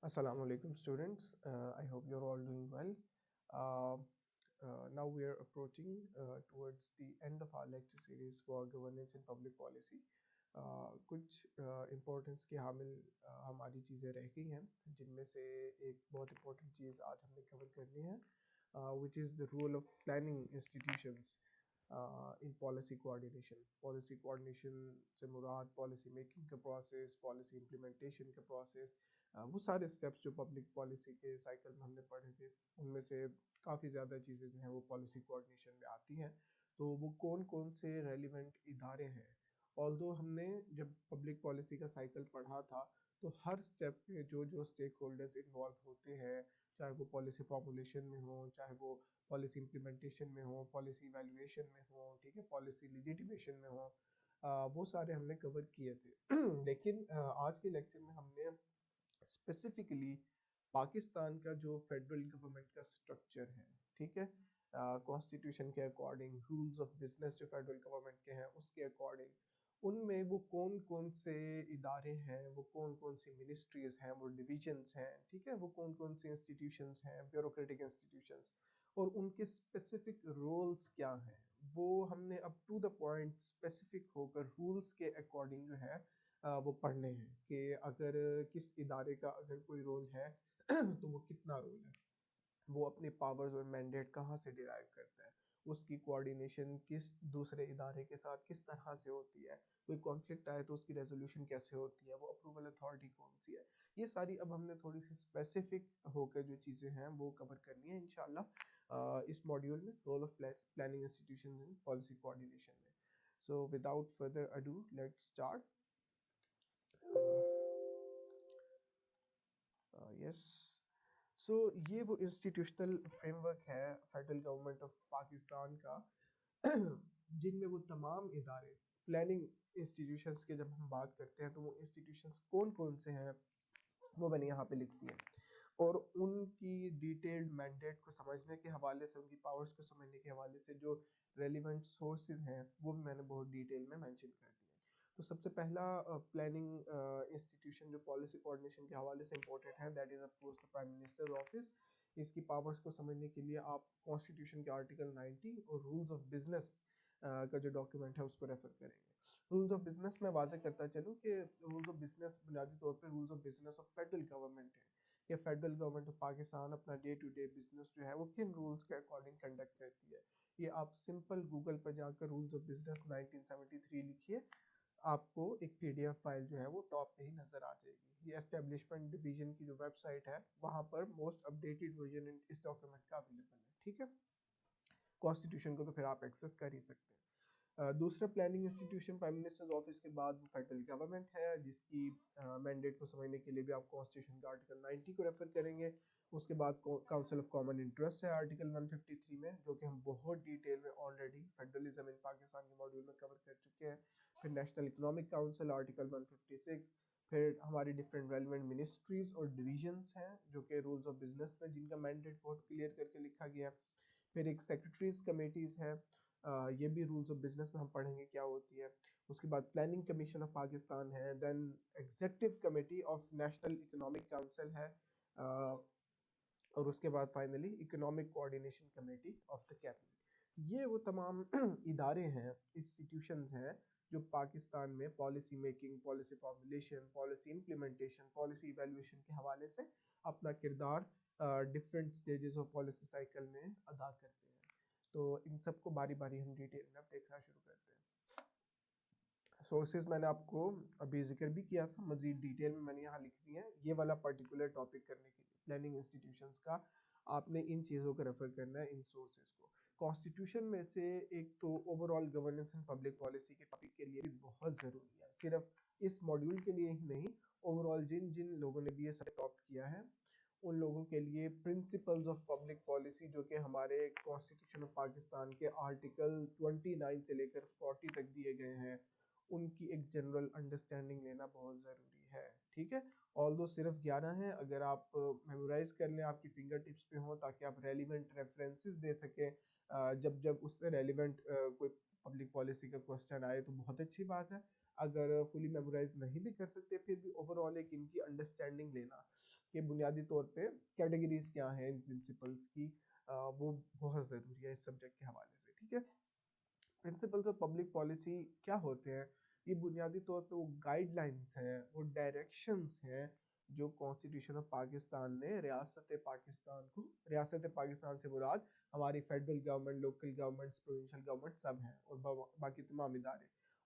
Assalamu alaikum students. I hope you're all doing well. Uh, Now we are approaching towards the end of our lecture series for governance and public policy. कुछ importance की हामिल हमारी चीज़ें रह गई हैं जिनमें से एक बहुत इम्पोर्टेंट चीज़ आज हमने कवर करनी है which is the role of planning institutions in policy coordination. Policy coordination से मुराद policy making का process, policy implementation का process, वो सारे स्टेप्स जो पब्लिक पॉलिसी के साइकिल में हमने पढ़े थे उनमें से काफ़ी ज़्यादा चीज़ें जो हैं वो पॉलिसी कोऑर्डिनेशन में आती हैं। तो वो कौन कौन से रेलिवेंट इदारे हैं। ऑल्दो हमने जब पब्लिक पॉलिसी का साइकिल पढ़ा था तो हर स्टेप पे जो जो स्टेक होल्डर्स इन्वॉल्व होते हैं, चाहे वो पॉलिसी फॉर्मुलेशन में हो, चाहे वो पॉलिसी इम्प्लीमेंटेशन में हो, पॉलिसी इवैल्यूएशन में हो, ठीक है, पॉलिसी लिजिटिमेशन में हो, वो सारे हमने कवर किए थे। लेकिन आज के लेक्चर में हमने स्पेसिफिकली पाकिस्तान का जो फेडरल गवर्नमेंट का स्ट्रक्चर है, ठीक है, कॉन्स्टिट्यूशन के अकॉर्डिंग, रूल्स ऑफ बिजनेस जो फेडरल गवर्नमेंट के हैं उसके अकॉर्डिंग, उनमें वो कौन कौन से इदारे हैं, वो कौन कौन सी मिनिस्ट्रीज हैं, वो डिविजन्स हैं, ठीक है, वो कौन कौन सी इंस्टीट्यूशंस हैं, ब्यूरोक्रेटिक इंस्टीट्यूशंस, और उनके स्पेसिफिक रोल्स क्या हैं, वो हमने अब टू द पॉइंट स्पेसिफिक होकर रूल्स के अकॉर्डिंग जो है वो पढ़ने हैं कि अगर किस इदारे का अगर कोई रोल है तो वो कितना रोल है, वो अपने पावर्स और मैंडेट कहाँ से डिराइव करता है, उसकी कोऑर्डिनेशन किस दूसरे इदारे के साथ किस तरह से होती है, कोई कॉन्फ्लिक्ट आए तो उसकी रेजोल्यूशन कैसे होती है, वो अप्रूवल अथॉरिटी कौन सी है। ये सारी अब हमने थोड़ी सी स्पेसिफिक होकर जो चीज़ें हैं वो कवर करनी है इंशाल्लाह इस मॉड्यूल में, role of planning institutions in policy coordination में। So without further ado let's start. Yes, so ये वो इंस्टीट्यूशनल फ्रेमवर्क है फेडरल गवर्नमेंट ऑफ पाकिस्तान का जिनमें वो तमाम इदारे, प्लानिंग इंस्टीट्यूशंस के जब हम बात करते हैं तो वो इंस्टीट्यूशंस कौन कौन से हैं वो मैंने यहाँ पे लिख दिया, और उनकी डिटेल्ड मैंडेट को समझने के हवाले से, उनकी पावर्स को समझने के हवाले से जो रेलिवेंट सोर्सेज हैं वो भी मैंने बहुत डिटेल में मेंशन कर दिए। तो सबसे पहला प्लानिंग इंस्टीट्यूशन जो पॉलिसी कोऑर्डिनेशन के हवाले से इंपॉर्टेंट है, that is of course the prime minister's office. इसकी पावर्स को समझने के लिए आप कॉन्स्टिट्यूशन के आर्टिकल 90 और रूल्स ऑफ बिजनेस का जो डॉक्यूमेंट है उसको रेफर करेंगे। रूल्स ऑफ बिजनेस में वाज़ेह करता चलूँ कि रूल्स ऑफ बिजनेस बुनियादी तौर पे rules of business of federal government है। ये फेडरल गवर्नमेंट ऑफ पाकिस्तान अपना डे टू डे बिजनेस जो है वो किन रूल्स के अकॉर्डिंग कंडक्ट करती है। ये आप सिंपल गूगल पर जाकर रूल्स ऑफ बिजनेस 1973 लिखिए, आपको एक पीडीएफ फाइल जो है वो टॉप पे ही नजर आ जाएगी। ये एस्टेब्लिशमेंट डिवीजन की जो वेबसाइट है वहां पर मोस्ट अपडेटेड वर्जन इस डॉक्यूमेंट का अवेलेबल है, ठीक है। कॉन्स्टिट्यूशन को तो फिर आप एक्सेस कर ही सकते हैं। दूसरा planning institution prime minister's office के बाद फेडरल गवर्नमेंट है, जिसकी मैंडेट को समझने के लिए भी आप कॉन्स्टिट्यूशन के आर्टिकल 90 को रेफर करेंगे। उसके बाद काउंसिल ऑफ कॉमन इंटरेस्ट है आर्टिकल 153 में, जो कि हम बहुत डिटेल में ऑलरेडी फेडरलिज्म इन पाकिस्तान के मॉड्यूल में कवर कर चुके हैं। फिर नेशनल इकोनॉमिक काउंसिल आर्टिकल 156, फिर हमारी डिफरेंट रेलिवेंट मिनिस्ट्रीज और डिविजन्स हैं जो कि रूल्स ऑफ बिजनेस में जिनका मैंडेट बहुत क्लियर करके लिखा गया। फिर एक सेक्रेटरीज कमेटीज है, ये भी रूल्स ऑफ बिजनेस में हम पढ़ेंगे क्या होती है। उसके बाद प्लानिंग कमीशन ऑफ पाकिस्तान है, then executive committee of national economic council है, और उसके बाद finally economic coordination committee of the cabinet. ये वो तमाम इदारे हैं, इंस्टीट्यूशंस हैं जो पाकिस्तान में policy making, policy formulation, policy implementation, policy evaluation के हवाले से अपना किरदार different stages of policy cycle में अदा करते हैं। तो इन सबको बारी बारी हम डिटेल में अब देखना शुरू करते हैं। सोर्सेज मैंने आपको अभी जिक्र भी किया था, मजीद डिटेल में मैंने यहाँ लिख दी है। ये वाला पर्टिकुलर टॉपिक करने के लिए प्लानिंग इंस्टीट्यूशंस का आपने इन चीज़ों को रेफर करना है, इन सोर्सेज को। कॉन्स्टिट्यूशन में से एक तो overall governance and public policy के टॉपिक के लिए भी बहुत ज़रूरी है, सिर्फ इस मॉड्यूल के लिए ही नहीं, ओवरऑल जिन जिन लोगों ने भी ये सब अडॉप्ट किया है उन लोगों के लिए प्रिंसिपल्स ऑफ पब्लिक पॉलिसी जो कि हमारे कॉन्स्टिट्यूशन ऑफ पाकिस्तान के आर्टिकल 29 से लेकर 40 तक दिए गए हैं, उनकी एक जनरल अंडरस्टैंडिंग लेना बहुत ज़रूरी है, ठीक है। ऑल्दो सिर्फ 11 हैं, अगर आप मेमोराइज कर लें, आपकी फिंगर टिप्स पे हो, ताकि आप रेलिवेंट रेफरेंसेस दे सकें जब जब उससे रेलिवेंट कोई पब्लिक पॉलिसी का क्वेश्चन आए तो बहुत अच्छी बात है। अगर फुली मेमोराइज नहीं भी कर सकते फिर भी ओवरऑल एक इनकी अंडरस्टैंडिंग लेना कि बुनियादी तौर पे कैटेगरीज क्या हैं इन प्रिंसिपल्स की, वो बहुत ज़रूरी है इस सब्जेक्ट के हवाले से। ठीक है, प्रिंसिपल्स ऑफ पब्लिक पॉलिसी क्या होते हैं? ये बुनियादी तौर पे वो गाइडलाइंस हैं, वो डायरेक्शंस हैं जो कॉन्स्टिट्यूशन ऑफ पाकिस्तान ने रियासत पाकिस्तान को, रियासत पाकिस्तान से मुराद हमारी federal government, local governments, provincial government सब हैं और बाकी तमाम इदारे,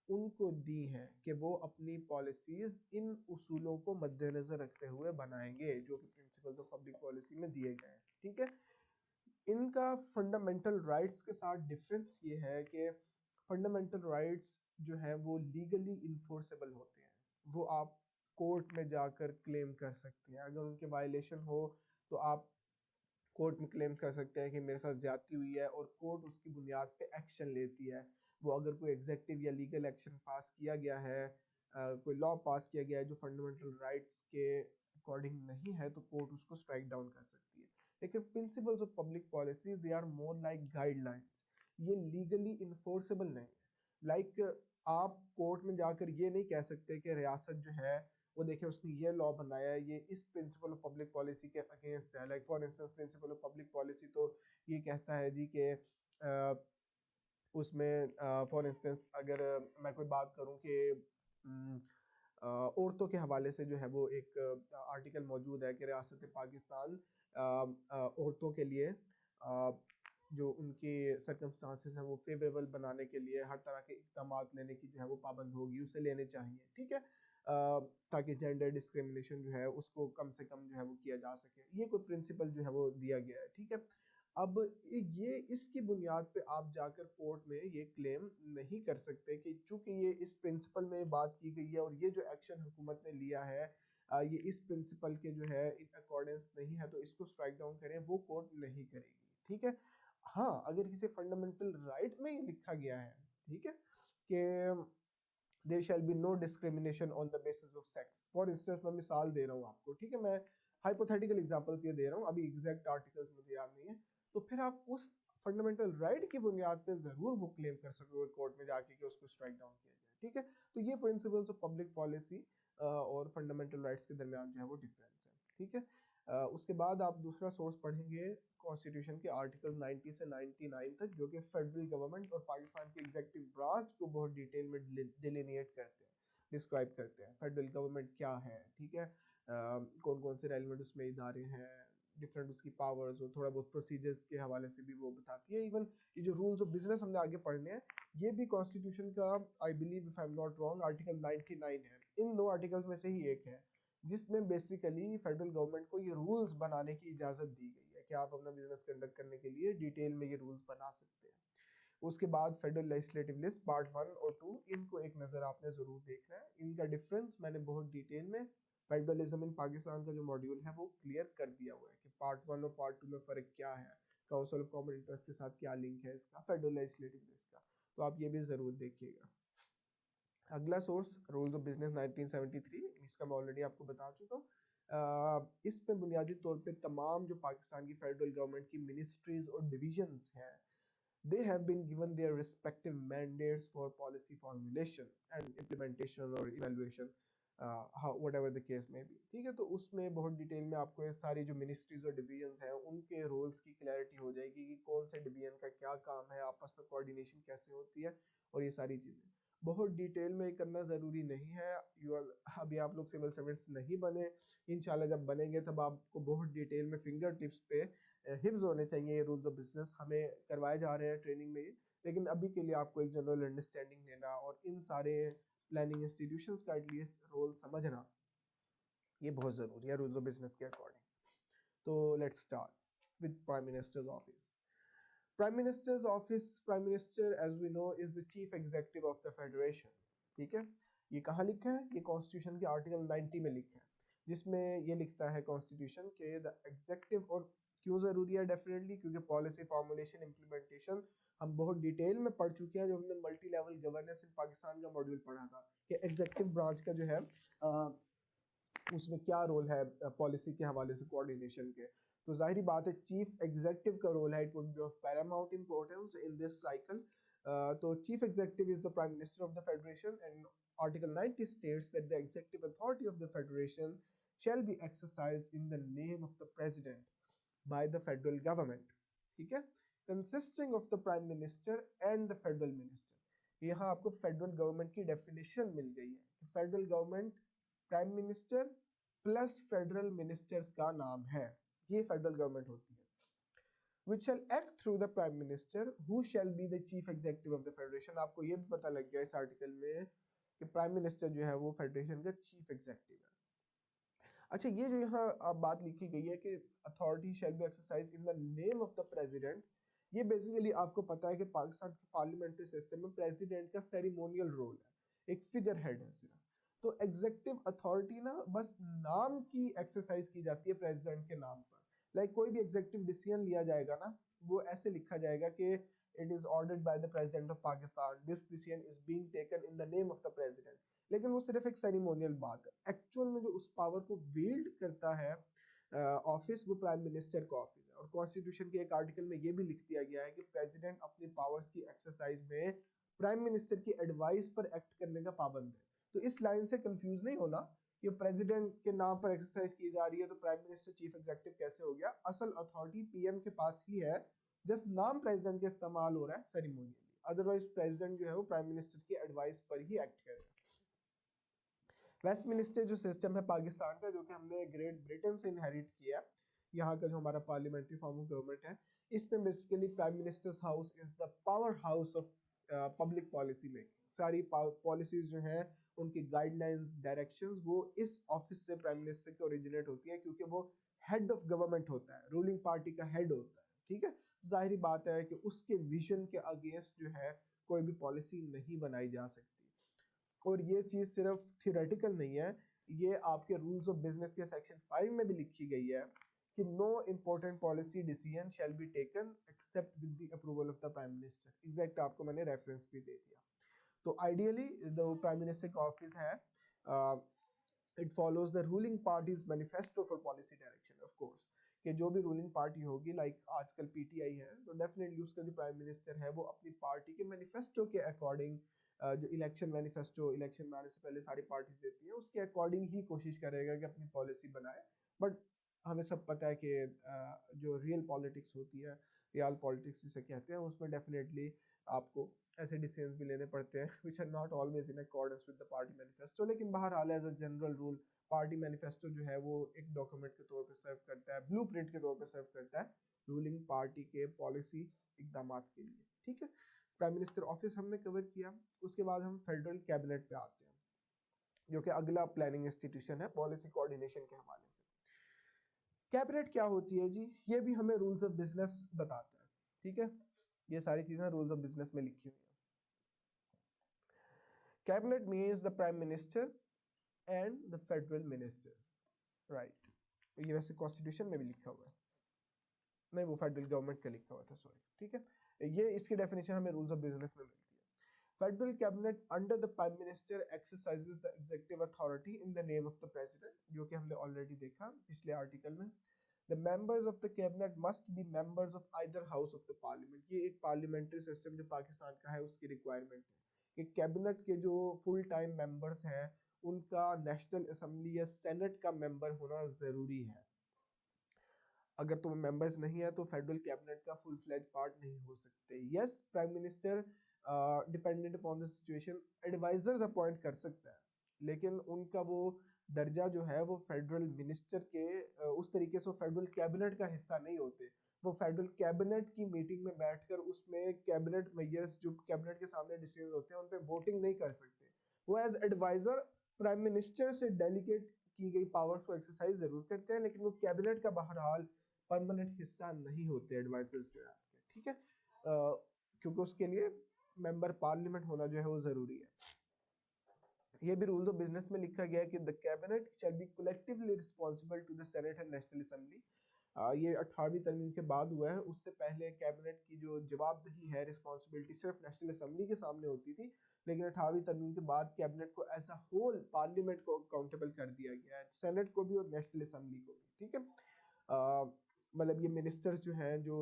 उनको दी हैं कि वो अपनी पॉलिसीज इन उसूलों को मद्देनजर रखते हुए बनाएंगे जो कि प्रिंसिपल्स ऑफ पब्लिक पॉलिसी में दिए गए हैं। ठीक है, इनका फंडामेंटल राइट्स के साथ डिफरेंस ये है कि फंडामेंटल राइट्स जो है वो लीगली इन्फोर्सेबल होते हैं, वो आप कोर्ट में जाकर क्लेम कर सकते हैं, अगर उनके वायलेशन हो तो आप कोर्ट में क्लेम कर सकते हैं कि मेरे साथ ज्यादती हुई है और कोर्ट उसकी बुनियाद पे एक्शन लेती है। वो अगर कोई एग्जेक्टिव या लीगल एक्शन पास किया गया है, कोई लॉ पास किया गया है जो फंडामेंटल राइट्स के अकॉर्डिंग नहीं है, तो कोर्ट उसको स्ट्राइक डाउन कर सकती है। लेकिन principles of public policy they are more like guidelines, ये लीगली इन्फोर्सेबल नहीं है। लाइक आप कोर्ट में जाकर ये नहीं कह सकते कि रियासत जो है वो देखिए उसने ये लॉ बनाया है, ये इस प्रिंसिपल ऑफ पब्लिक पॉलिसी के अगेंस्ट है। Like for instance principle of public policy तो ये कहता है जी कि उसमें फॉर इंस्टेंस अगर मैं कोई बात करूं कि औरतों के हवाले से जो है वो एक आर्टिकल मौजूद है कि रियासत पाकिस्तान औरतों के लिए जो उनके सर्कमस्टांसेस हैं वो फेवरेबल बनाने के लिए हर तरह के इकदाम लेने की जो है वो पाबंद होगी, उसे लेने चाहिए। ठीक है, ताकि जेंडर डिस्क्रिमिनेशन जो है उसको कम से कम जो है वो किया जा सके, ये कोई प्रिंसिपल जो है वो दिया गया है। ठीक है, अब ये इसकी बुनियाद पे आप जाकर कोर्ट में ये क्लेम नहीं कर सकते कि चूंकि ये इस प्रिंसिपल में बात की गई है और ये जो एक्शन हुकूमत ने लिया है ये इस प्रिंसिपल के जो है इन अकॉर्डेंस नहीं है, तो इसको स्ट्राइक डाउन करें, वो कोर्ट नहीं करेगी। ठीक है, हाँ अगर किसी फंडामेंटल राइट में ये लिखा गया है, ठीक है, कि there shall be no discrimination on the basis of sex, for instance मैं मिसाल दे रहा हूँ आपको, ठीक है, मैं हाइपोथेटिकल एग्जांपल्स ये दे रहा हूँ, अभी एग्जैक्ट आर्टिकल्स मुझे याद नहीं है, तो फिर आप उस फंडामेंटल राइट की बुनियाद पे जरूर वो क्लेम कर सकोगे कोर्ट में जाके कि उसको स्ट्राइक डाउन किया जाए। ठीक है, तो ये प्रिंसिपल्स ऑफ पब्लिक पॉलिसी और फंडामेंटल राइट्स के दरमियान जो है वो डिफरेंस है। ठीक है, उसके बाद आप दूसरा सोर्स पढ़ेंगे कॉन्स्टिट्यूशन के आर्टिकल 90 से 99 तक, जो कि फेडरल गवर्नमेंट और पाकिस्तान के एग्जीक्यूटिव ब्रांच को बहुत डिटेल में डिलिनिएट करते हैं, डिस्क्राइब करते हैं फेडरल गवर्नमेंट क्या है। ठीक है, कौन कौन से रेलिवेंट उसमें इदारे हैं, डिफरेंट उसकी पावर्स और थोड़ा बहुत प्रोसीजर्स के हवाले से भी वो बताती है। इवन ये जो रूल्स ऑफ बिजनेस हमने आगे पढ़ने हैं, ये भी कॉन्स्टिट्यूशन का I believe if I am not wrong article 99 है, इन दो आर्टिकल्स में से ही एक है जिसमें बेसिकली फेडरल गवर्नमेंट को ये रूल्स बनाने की इजाजत दी गई है कि आप अपना बिजनेस कंडक्ट करने के लिए डिटेल में ये रूल्स बना सकते हैं। उसके बाद फेडरल लेजिस्लेटिव लिस्ट पार्ट 1 और 2, इनको एक नज़र आपने ज़रूर देखना है, इनका डिफरेंस मैंने बहुत डिटेल में फेडरलिज्म इन पाकिस्तान का जो मॉड्यूल है वो क्लियर कर दिया हुआ है कि पार्ट 1 और पार्ट 2 में फ़र्क क्या है, काउंसिल ऑफ कॉमन इंटरेस्ट के साथ क्या लिंक है इसका फेडरल लेजिस्लेटिव लिस्ट का, तो आप ये भी ज़रूर देखिएगा। अगला सोर्स रूल्स ऑफ बिजनेस 1973, इसका मैं ऑलरेडी आपको बता चुका हूँ। इसमें बुनियादी तौर पे तमाम जो पाकिस्तान की फेडरल गवर्नमेंट की मिनिस्ट्रीज और डिविजन्स हैं, they have been given their respective mandates for policy formulation and implementation or evaluation, whatever the case may be। ठीक है, तो उसमें बहुत डिटेल में आपको ये सारी जो मिनिस्ट्रीज और डिवीजन्स हैं उनके रोल्स की क्लैरिटी हो जाएगी कि कौन से डिवीजन का क्या काम है, आपस में कोऑर्डिनेशन कैसे होती है और ये सारी चीज़ें बहुत डिटेल में करना ज़रूरी नहीं है। अभी आप लोग सिविल सर्विस नहीं बने, इंशाल्लाह जब बनेंगे तब आपको बहुत डिटेल में फिंगर टिप्स पे हिफ्ज होने चाहिए ये रूल्स ऑफ बिजनेस, हमें करवाए जा रहे हैं ट्रेनिंग में, लेकिन अभी के लिए आपको एक जनरल अंडरस्टैंडिंग लेना और इन सारे प्लानिंग इंस्टीट्यूशंस का एटलीस्ट रोल समझना ये बहुत ज़रूरी है रूल्स ऑफ बिजनेस के अकॉर्डिंग। तो let's start with prime minister's office. Prime minister's office, prime minister as we know is the chief executive of the federation. ठीक है, ये कहाँ लिखा है? ये कॉन्स्टिट्यूशन के आर्टिकल 90 में लिखा है, जिसमें ये लिखता है कॉन्स्टिट्यूशन के द एग्जीक्यूटिव, और क्यों जरूरी है? डेफिनेटली क्योंकि पॉलिसी फॉर्मुलेशन इम्प्लीमेंटेशन हम बहुत डिटेल में पढ़ चुके हैं, जो हमने मल्टी लेवल गवर्नेंस इन पाकिस्तान का मॉड्यूल पढ़ा था कि एग्जीक्यूटिव ब्रांच का जो है उसमें क्या रोल है पॉलिसी के हवाले से कोऑर्डिनेशन के। तो जाहिर बात है चीफ एग्जीक्यूटिव का रोल है, it would be of paramount importance in this cycle. तो chief executive is the prime minister of the federation and article 90 states that the executive authority of the federation shall be exercised in the name of the president by the federal government. ठीक है, consisting of the prime minister and the federal minister. यहाँ आपको federal government की definition मिल गई है कि federal government prime minister plus federal ministers का नाम है, ये फेडरल गवर्नमेंट होती है. which shall act through the prime minister who shall be the chief executive of the federation. आपको ये भी पता लग गया इस आर्टिकल में कि प्राइम मिनिस्टर जो है वो फेडरेशन का चीफ एग्जीक्यूटिव है. अच्छा, ये जो यहाँ बात लिखी गई है कि authority shall be exercise in the name of the president, ये बेसिकली आपको पता है कि पाकिस्तान के पार्लियामेंट्री सिस्टम में प्रेसिडेंट का सेरेमोनियल रोल है, एक फिगर हेड है सिर्फ. तो एग्जीक्यूटिव अथॉरिटी ना बस नाम की एक्सरसाइज की जाती है प्रेसिडेंट के नाम पर. लाइक कोई भी एग्जीक्यूटिव डिसीजन लिया जाएगा ना, वो ऐसे लिखा जाएगा कि it is ordered by the president of Pakistan, this decision is being taken in the name of the president. लेकिन वो सिर्फ एक सेरेमोनियल बात है. एक्चुअल में जो उस पावर को wield करता है ऑफिस, वो प्राइम मिनिस्टर का ऑफिस है. और कॉन्स्टिट्यूशन के एक आर्टिकल में ये भी लिख दिया गया है कि प्रेसिडेंट अपनी पावर्स की एक्सरसाइज में प्राइम मिनिस्टर की एडवाइस पर एक्ट करने का पाबंद है. तो इस लाइन से कंफ्यूज नहीं होना कि प्रेसिडेंट के नाम पर एक्सरसाइज की जा रही है तो प्राइम मिनिस्टर चीफ एग्जीक्यूटिव कैसे हो गया. असल अथॉरिटी पीएम के पास ही है, जस्ट नाम प्रेसिडेंट के इस्तेमाल हो रहा है सेरेमोनियली. अदरवाइज प्रेसिडेंट जो है वो प्राइम मिनिस्टर की एडवाइस पर ही एक्ट करेगा. वेस्टमिनिस्टर जो सिस्टम है पाकिस्तान का, जो कि हमने ग्रेट ब्रिटेन से इनहेरिट किया, यहाँ का जो हमारा पार्लियामेंट्री फॉर्म ऑफ गवर्नमेंट है, इसमें basically prime ministers house is the power house of public policy making. सारी पॉलिसीज जो हैं उनकी गाइडलाइंस, डायरेक्शंस, वो इस ऑफिस से प्राइम मिनिस्टर की ओरिजिनेट होती है, क्योंकि वो हेड ऑफ गवर्नमेंट होता है, रूलिंग पार्टी का हेड होता है. ठीक है, जाहिर बात है कि उसके विजन के अगेंस्ट जो है कोई भी पॉलिसी नहीं बनाई जा सकती. और ये चीज सिर्फ थियोरेटिकल नहीं है, ये आपके रूल्स ऑफ बिजनेस के सेक्शन 5 में भी लिखी गई है कि no important policy decision shall be taken except with the approval of the prime minister. Exact आपको मैंने रेफरेंस भी दे दिया. तो आइडियली जो प्राइम मिनिस्टर का ऑफिस है, it follows the ruling party's manifesto for policy direction. Of course कि जो भी रूलिंग पार्टी होगी, लाइक आजकल पीटीआई है, तो डेफिनेटली उसका जो प्राइम मिनिस्टर है वो अपनी पार्टी के मैनिफेस्टो के अकॉर्डिंग, जो इलेक्शन मैनिफेस्टो इलेक्शन में आने से पहले सारी पार्टीज देती है, उसके अकॉर्डिंग ही कोशिश करेगा कि अपनी पॉलिसी बनाए. बट हमें सब पता है कि जो रियल पॉलिटिक्स होती है, रियल पॉलिटिक्स जिसे कहते हैं, उसमें डेफिनेटली आपको ऐसे डिसीजंस भी लेने पड़ते हैं which are not always in accordance with the party manifesto. लेकिन बहरहाल as a general rule party manifesto जो है वो एक डॉक्यूमेंट के तौर पर सर्व करता है, ब्लूप्रिंट के तौर पर सर्व करता है रूलिंग पार्टी के पॉलिसी इकदाम के लिए. ठीक है, प्राइम मिनिस्टर ऑफिस हमने कवर किया. उसके बाद हम फेडरल कैबिनेट पे आते हैं, जो कि अगला प्लानिंग इंस्टीट्यूशन है पॉलिसी कोऑर्डिनेशन के हवाले से. कैबिनेट क्या होती है जी, ये भी हमें रूल्स ऑफ बिजनेस बताता है. ठीक है, ये सारी चीजें रूल्स ऑफ बिजनेस में लिखी हुई है. Cabinet means the prime minister and the federal ministers, right. ये वैसे कॉन्स्टिट्यूशन में भी लिखा हुआ है, नहीं वो फेडरल गवर्नमेंट का लिखा हुआ था, सॉरी. ठीक है, ये इसकी डेफिनेशन हमें रूल्स ऑफ बिजनेस में मिलती है. Federal cabinet under the prime minister exercises the executive authority in the name of the president, जो कि हमने ऑलरेडी देखा पिछले आर्टिकल में. The members of the cabinet must be members of either house of the parliament. ये एक parliamentary system जो पाकिस्तान का है उसकी रिक्वायरमेंट है कि कैबिनेट के जो फुल टाइम मेंबर्स हैं उनका नेशनल असेंबली या सेनेट का मेंबर होना जरूरी है. अगर तो मेंबर्स नहीं है तो फेडरल कैबिनेट का फुल फ्लेज पार्ट नहीं हो सकते. Yes, prime minister dependent upon the situation advisers appoint कर सकता है, लेकिन उनका वो दर्जा जो है वो फेडरल मिनिस्टर के उस तरीके से फेडरल कैबिनेट का हिस्सा नहीं होते. वो फेडरल कैबिनेट की मीटिंग में बैठकर उसमें कैबिनेट मेजर्स जो कैबिनेट के सामने डिसीजन होते हैं उन पे वोटिंग नहीं कर सकते. वो एज एडवाइजर प्राइम मिनिस्टर से डेलीगेट की गई पावर को एक्सरसाइज जरूर करते हैं, लेकिन वो कैबिनेट का बहरहाल परमानेंट हिस्सा नहीं होते एडवाइजर्स जो है आपके. ठीक है, क्योंकि उसके लिए मेंबर पार्लियामेंट होना जो है वो जरूरी है. ये भी रूल्स ऑफ बिजनेस में लिखा गया है कि the cabinet shall be collectively responsible to the senate and national assembly. ये 18वीं तरमीम के बाद हुआ है, उससे पहले कैबिनेट की जो जवाबदेही है, रिस्पांसिबिलिटी सिर्फ नेशनल असेंबली के सामने होती थी, लेकिन 18वीं तरमीम के बाद कैबिनेट को एज अ होल पार्लियामेंट को अकाउंटेबल कर दिया गया है, सेनेट को भी और नेशनल असेंबली को भी. ठीक है, मतलब ये मिनिस्टर्स जो हैं जो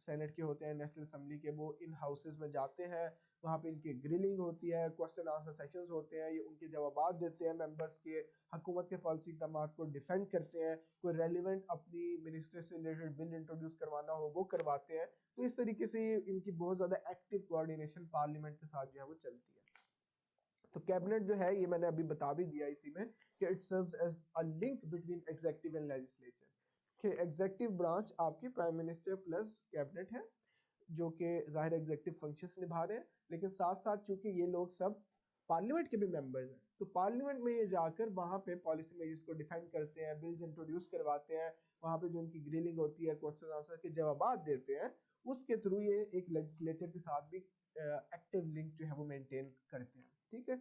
सेनेट के होते हैं, नेशनल असेंबली के, वो इन हाउसेज में जाते हैं, वहाँ पे इनकी ग्रिलिंग होती है, क्वेश्चन आंसर सेशंस होते हैं, ये उनके जवाब देते हैं मेंबर्स के, हुकूमत के पॉलिसी इक़दाम को डिफेंड करते हैं, कोई रेलिवेंट अपनी मिनिस्टर से रिलेटेड बिल इंट्रोड्यूस करवाना हो वो करवाते हैं। तो इस तरीके से इनकी बहुत ज़्यादा एक्टिव कोऑर्डिनेशन पार्लियामेंट के साथ जो है वो चलती है। तो कैबिनेट जो है ये मैंने अभी बता भी दिया इसी में कि it serves as a link between executive and legislature, कि एग्जीक्यूटिव ब्रांच आपकी प्राइम मिनिस्टर प्लस कैबिनेट है जो कि जाहिर एग्जीक्यूटिव फंक्शंस निभा रहे हैं, लेकिन साथ साथ चूंकि ये लोग सब पार्लियामेंट के भी मेंबर्स हैं, तो पार्लियामेंट में ये जाकर वहां पे पॉलिसी मेजर्स को डिफेंड करते हैं, बिल्स इंट्रोड्यूस करवाते हैं, वहां पे जो उनकी ग्रिलिंग होती है, क्वेश्चन आंसर के जवाब देते हैं, उसके थ्रू ये एक लेजिस्लेचर के साथ भी एक्टिव लिंक जो है वो मेंटेन करते हैं। ठीक है,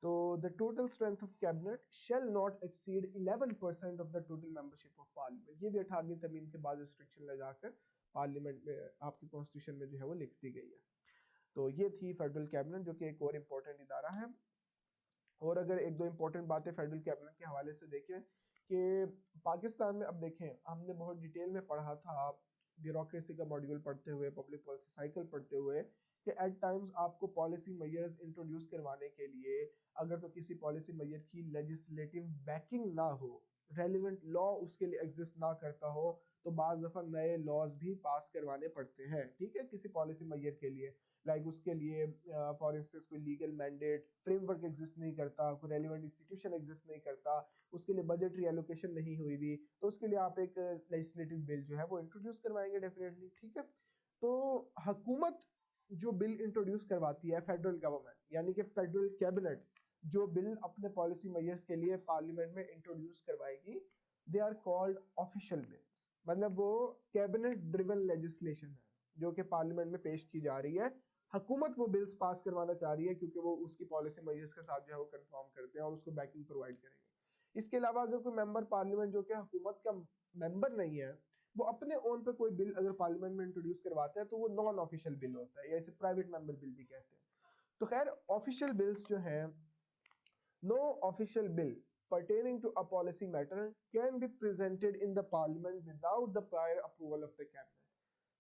तो the total strength of cabinet shall not exceed 11% of the total membership of parliament. ये भी 18वीं तरमीम के बाद रिस्ट्रिक्शन लगाकर पार्लियामेंट में आपकी कॉन्स्टिट्यूशन में जो है वो लिख दी गई है। तो ये थी फेडरल कैबिनेट जो कि एक और इम्पोर्टेंट इदारा है। और अगर एक दो इम्पोर्टेंट बातें फेडरल कैबिनेट के हवाले से देखें कि पाकिस्तान में, अब देखें हमने बहुत डिटेल में पढ़ा था ब्यूरोक्रेसी का मॉड्यूल पढ़ते हुए, पब्लिक पॉलिसी साइकिल पढ़ते हुए, कि एट टाइम्स आपको पॉलिसी मेजर्स इंट्रोड्यूस करवाने के लिए अगर तो किसी पॉलिसी मेजर की लेजिस्लेटिव बैकिंग ना हो, रेलिवेंट लॉ उसके लिए एग्जिस्ट ना करता हो, तो बाज दफा नए लॉज भी पास करवाने पड़ते हैं। ठीक है, किसी पॉलिसी मेजर के लिए, लाइक उसके लिए फॉर इंस्टेंस कोई लीगल मैंडेट फ्रेमवर्क एग्जिस्ट नहीं करता, कोई रेलिवेंट इंस्टीट्यूशन एग्जिस्ट नहीं करता, उसके लिए बजटरी एलोकेशन नहीं हुई भी, तो उसके लिए आप एक लेजिस्लेटिव बिल जो है वो इंट्रोड्यूस करवाएंगे डेफिनेटली। ठीक है, तो हुकूमत जो बिल इंट्रोड्यूस करवाती है, फेडरल गवर्नमेंट यानी कि फेडरल कैबिनेट जो बिल अपने पॉलिसी मेजर्स के लिए पार्लियामेंट में इंट्रोड्यूस करवाएगी, they are called official bills. मतलब वो कैबिनेट ड्रिवन लेजिस्लेशन है जो कि पार्लियामेंट में पेश की जा रही है, हुकूमत वो बिल्स पास करवाना चाह रही है क्योंकि वो उसकी पॉलिसी मेजर्स के साथ जो है वो कंफर्म करते हैं और उसको बैकिंग प्रोवाइड करेंगे। इसके अलावा अगर कोई मेंबर पार्लियामेंट जो कि हुकूमत का मेंबर नहीं है, वो अपने ओन पे कोई बिल अगर पार्लियामेंट में इंट्रोड्यूस करवाता है तो वो नॉन ऑफिशियल बिल होता है, या इसे प्राइवेट मेंबर बिल भी कहते हैं। तो खैर ऑफिशियल बिल्स जो हैं, no official bill pertaining to a policy matter can be presented in the parliament without the prior approval of the cabinet।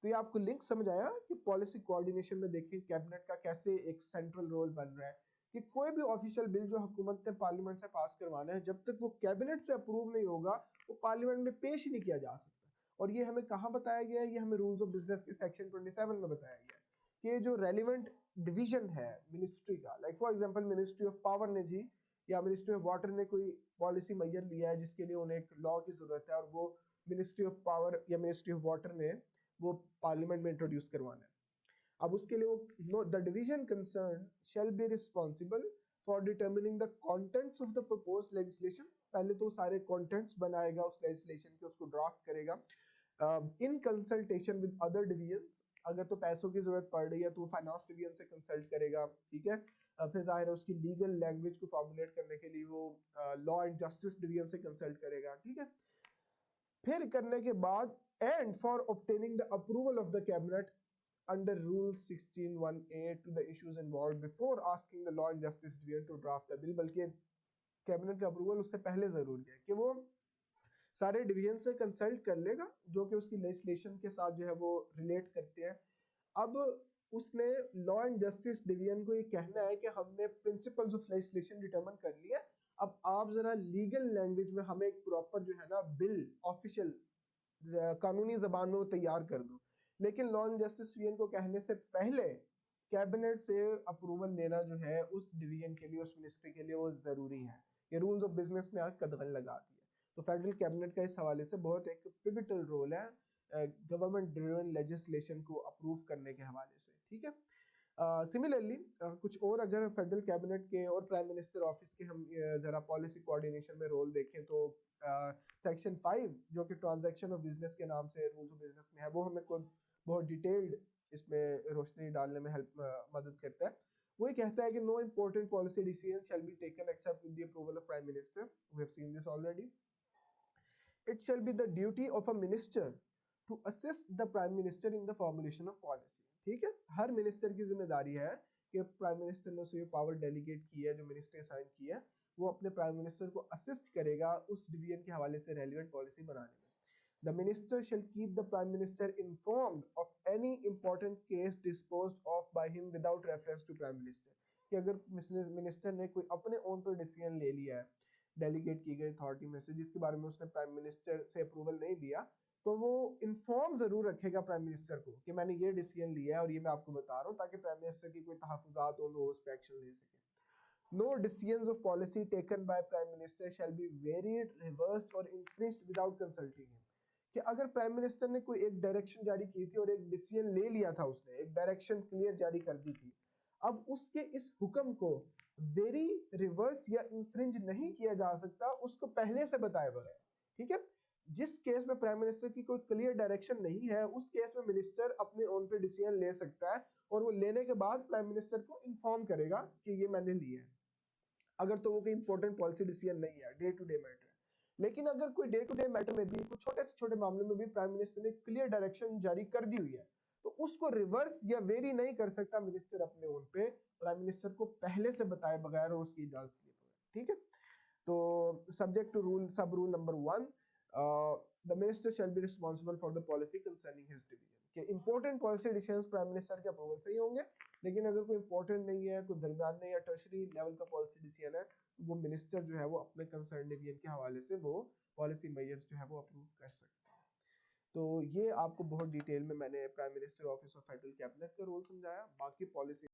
तो ये आपको लिंक समझ आया कि पॉलिसी कोऑर्डिनेशन में देखिए कैबिनेट का कैसे एक सेंट्रल रोल बन रहा है, कि कोई भी ऑफिशियल बिल जो हुकूमत ने पार्लियामेंट से पास करवाना है, जब तक वो कैबिनेट से अप्रूव नहीं होगा वो पार्लियामेंट में पेश ही नहीं किया जा सकता। और ये हमें कहाँ बताया गया है? ये हमें रूल्स ऑफ बिजनेस के सेक्शन 27 में बताया गया है कि जो रेलिवेंट डिवीजन है मिनिस्ट्री का, like for example ministry of power ने जी या मिनिस्ट्री ऑफ वाटर ने कोई पॉलिसी मेजर लिया है जिसके लिए उन्हें एक लॉ की जरूरत है, और वो मिनिस्ट्री ऑफ पावर या मिनिस्ट्री ऑफ वाटर ने वो पार्लियामेंट में इंट्रोड्यूस करवाना है। अब उसके लिए वो the division concern shall be responsible for determining the contents of the proposed legislation. पहले तो सारे कंटेंट्स बनाएगा उस लेजिस्लेशन के, उसको ड्राफ्ट करेगा in consultation with other division. अगर तो पैसों की जरूरत पड़ रही है तो फाइनेंस डिवीजन से कंसल्ट करेगा। ठीक है, फिर जाहिर है उसकी लीगल लैंग्वेज को फॉर्मुलेट करने के लिए वो लॉ एंड जस्टिस डिवीजन से कंसल्ट करेगा। ठीक है, फिर करने के बाद and for obtaining the approval of the cabinet under rule 16(1)(a) to the issues involved before asking the law and justice division to draft the bill। बल्कि cabinet का अप्रूवल उससे पहले जरूरी है कि वो सारे डिवीजन से कंसल्ट कर लेगा जो कि उसकी लेजिस्लेशन के साथ जो है वो रिलेट करते हैं। अब उसने लॉ एंड जस्टिस डिवीजन को ये कहना है कि हमने प्रिंसिपल्स ऑफ लेजिस्लेशन डिटरमिन कर लिया, अब आप जरा लीगल लैंग्वेज में हमें एक प्रॉपर जो है ना बिल ऑफिशियल कानूनी जबान में वो तैयार कर दो। लेकिन लॉ एंड जस्टिस डिवीजन को कहने से पहले कैबिनेट से अप्रूवल लेना जो है उस डिवीजन के लिए, उस मिनिस्ट्री के लिए वो जरूरी है। ये रूल्स ऑफ बिजनेस ने आज कदगन लगा दी है। तो फेडरल कैबिनेट का इस हवाले से बहुत एक पिवटल रोल है गवर्नमेंट ड्रिवन लेजिस्लेशन को अप्रूव करने के हवाले से। ठीक है, सिमिलरली कुछ और अगर फेडरल कैबिनेट के और प्राइम मिनिस्टर ऑफिस के हम जरा पॉलिसी कोऑर्डिनेशन में रोल देखें तो सेक्शन 5 जो कि ट्रांजैक्शन ऑफ बिजनेस के नाम से रूल्स ऑफ बिजनेस में है, वो हमें कोई बहुत डिटेल्ड इसमें रोशनी डालने में हेल्प मदद करता है। वो ये कहता है कि no important policy decision shall be taken except with the approval of prime minister. We have seen this already. It shall be the duty of a minister to assist the prime minister in the formulation of policy। ठीक है, हर minister की जिम्मेदारी है कि prime minister ने उसे power delegate की है, जो मिनिस्टर असाइन की है, वो अपने प्राइम मिनिस्टर को असिस्ट करेगा उस डिवीजन के हवाले से रेलिवेंट पॉलिसी बनाने में। The minister shall keep the prime minister informed of any important case disposed of by him without reference to prime minister. कि अगर मिनिस्टर ने कोई अपने ओन पर डिसीजन ले लिया है डेलीगेट की गई अथॉरिटी में से जिसके बारे में उसने प्राइम मिनिस्टर से अप्रूवल नहीं लिया, तो वो इन्फॉर्म जरूर रखेगा प्राइम मिनिस्टर को कि मैंने ये डिसीजन लिया है और ये मैं आपको बता रहा हूँ, ताकि प्राइम मिनिस्टर की कोई तहफुजात हो तो उस पर एक्शन ले सके. No decisions of policy taken by prime minister shall be varied, reversed or infringed without consulting him. कि अगर प्राइम मिनिस्टर ने कोई एक डायरेक्शन जारी की थी और एक डिसीजन ले लिया था, उसने एक डायरेक्शन क्लियर जारी कर दी थी, अब उसके इस हुक्म को वेरी, रिवर्स या इंफ्रिंज नहीं किया जा सकता उसको पहले से बताए बगैर. ठीक है. जिस केस में प्राइम मिनिस्टर की कोई क्लियर डायरेक्शन नहीं है, उस केस में मिनिस्टर अपने ओन पे डिसीजन ले सकता है और वो लेने के बाद प्राइम मिनिस्टर को इन्फॉर्म करेगा कि ये मैंने लिया है, अगर तो वो कोई इंपॉर्टेंट पॉलिसी डिसीजन नहीं है, डे टू डे मैटर है. लेकिन अगर कोई डे टू डे मैटर में भी कुछ छोटे से छोटे मामले में भी प्राइम मिनिस्टर ने क्लियर डायरेक्शन जारी कर दी हुई है, तो उसको रिवर्स या वेरी नहीं कर सकता मिनिस्टर अपने ओन पे, प्राइम मिनिस्टर को पहले से बताए बगैर और उसकी इजाजत लिए बगैर. ठीक है. तो subject to rule, sub rule number 1, the minister shall be responsible for the policy concerning his division. कि important policy decisions prime minister के अप्रूवल से ही होंगे, लेकिन अगर कोई इंपॉर्टेंट नहीं है, कोई दरमियान नहीं है, टर्शरी लेवल का पॉलिसी डिसीजन है, तो वो मिनिस्टर जो है वो अपने कंसर्न डिवीजन के हवाले से वो पॉलिसी मेजर्स जो है वो अप्रूव कर सकते हैं. तो ये आपको बहुत डिटेल में मैंने prime minister office of federal cabinet का रोल समझाया. बाकी पॉलिसी